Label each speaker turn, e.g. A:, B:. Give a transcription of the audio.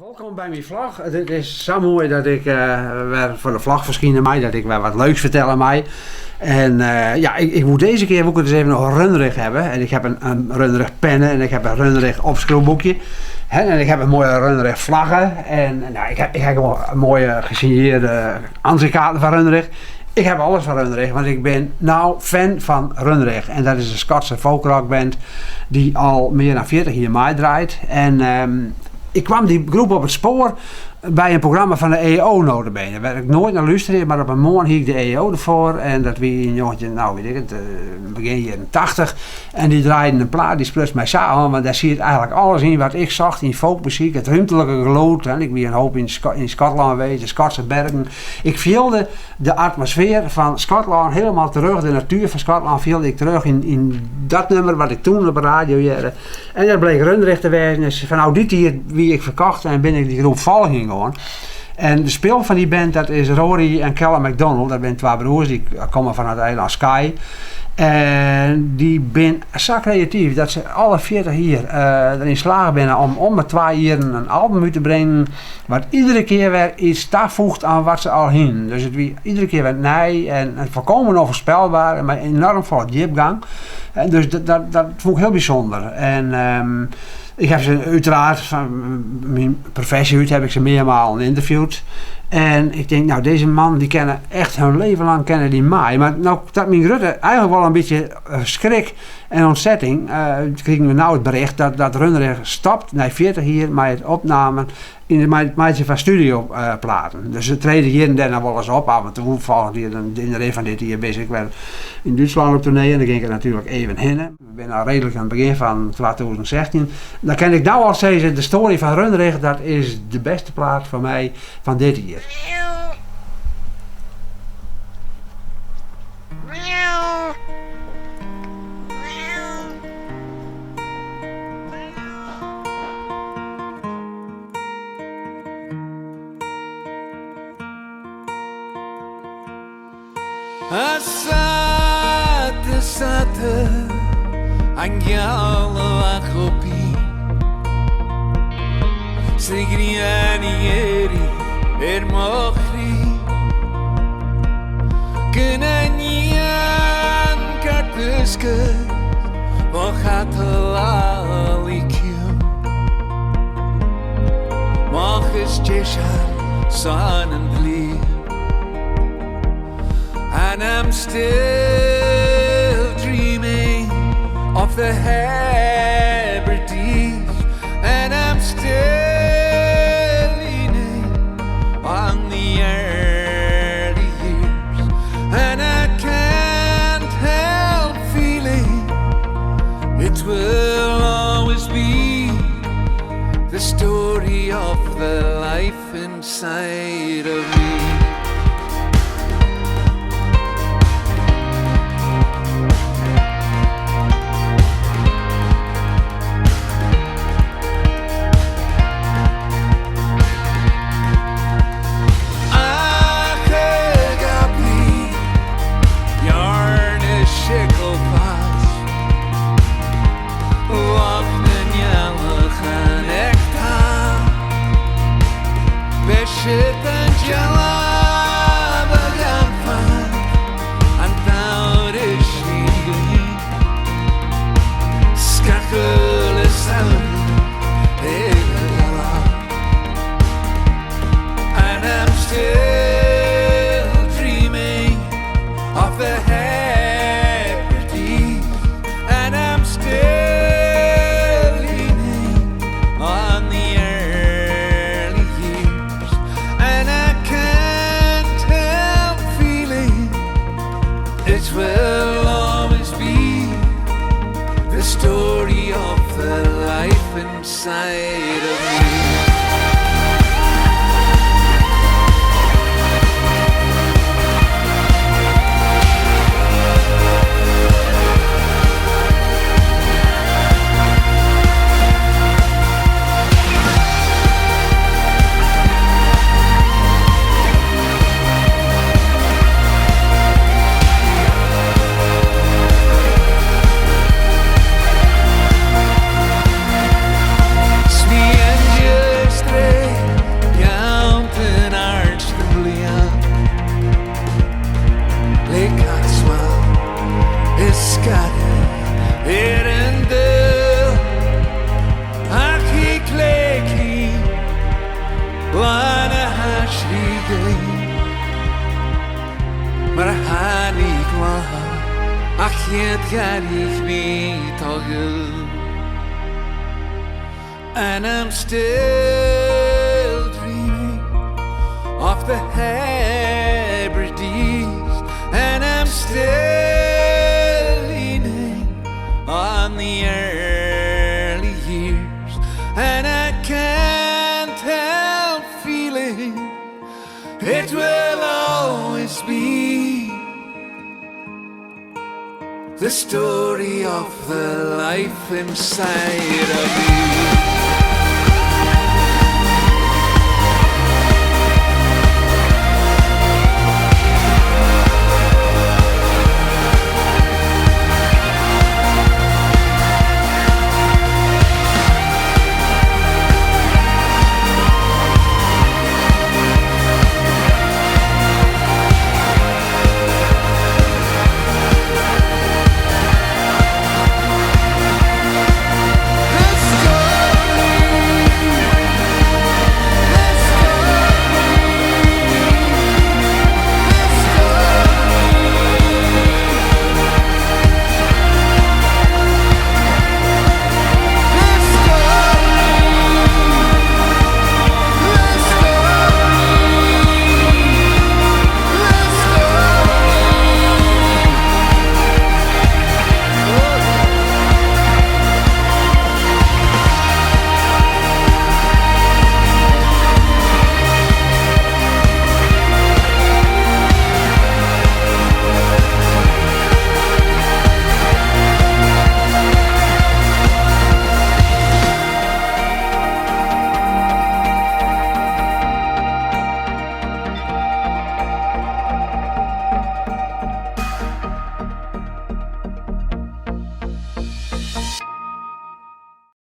A: Welkom bij mijn vlag. Het is zo mooi dat ik weer voor de vlag verschijnen mij, dat ik weer wat leuks vertel aan mij. En ik moet deze keer ook eens even nog een runrig hebben. En ik heb een runrig pennen en ik heb een runrig opschroefboekje. En ik heb een mooie runrig vlaggen. En ik heb gewoon een mooie gesigneerde ansichtkaarten van runrig. Ik heb alles van Runrig, want ik ben nou fan van Runrig. En dat is een Schotse folkrockband die al meer dan 40 jaar meedraait. En ik kwam die groep op het spoor bij een programma van de EO notabene. Daar werd ik nooit naar luisteren, maar op een morgen hield ik de EO ervoor. En dat wie een jongetje, begin jaren 80. En die draaide een plaat, die splutst mij samen. Want daar zie je eigenlijk alles in wat ik zag in folkmuziek. Het ruimtelijke geluid. En ik ben een hoop in Schotland geweest, de Schotse bergen. Ik voelde de atmosfeer van Schotland helemaal terug. De natuur van Schotland voelde ik terug in dat nummer wat ik toen op de radio hoorde. En dat bleek Runrig te wezen. Dus van nou dit hier wie ik verkocht en ben ik die groep volging gewoon. En de speel van die band dat is Rory en Callum MacDonald. Dat zijn twee broers, die komen van het eiland Skye. En die zijn zo creatief dat ze alle 40 hier erin slagen zijn om met 2 jaar een album uit te brengen. Wat iedere keer weer iets toevoegt aan wat ze al heen. Dus het wie iedere keer weer nee en volkomen onvoorspelbaar, maar enorm vol diepgang. En dus dat vond ik heel bijzonder. En ik heb ze uiteraard, van mijn professie uit, heb ik ze meermaals interviewd. En ik denk, nou deze man die kennen echt hun leven lang kennen die mij. Maar nou dat mijn Rutte eigenlijk wel een beetje schrik en ontzetting. Kregen we nou het bericht dat Runrig stopt na 40 jaar met het opnamen in de maatje van studioplaten. Dus ze treden hier en daar nog wel eens op. Af en toe volgend jaar in de reden van dit jaar bezig. Ik ben in Duitsland op tournee en dan ging ik natuurlijk even heen. We zijn al redelijk aan het begin van 2016. Dan kan ik nou al zeggen, de story van Runrig, dat is de beste plaat voor mij van dit jaar.
B: Asate angyal achopi Sigrianieri mochri Genanian kartuske Vochatalikium Mochis jeshan sonnenblieb And I'm still dreaming of the Hebrides, and I'm still leaning on the early years, and I can't help feeling it will always be the story of the life inside of me. again. Maar han ik maar, ach het gaat ik niet tegen. And I'm still dreaming of the Hebrides, and I'm still leaning on the early years, and I can't help feeling it will always be the story of the life inside of you.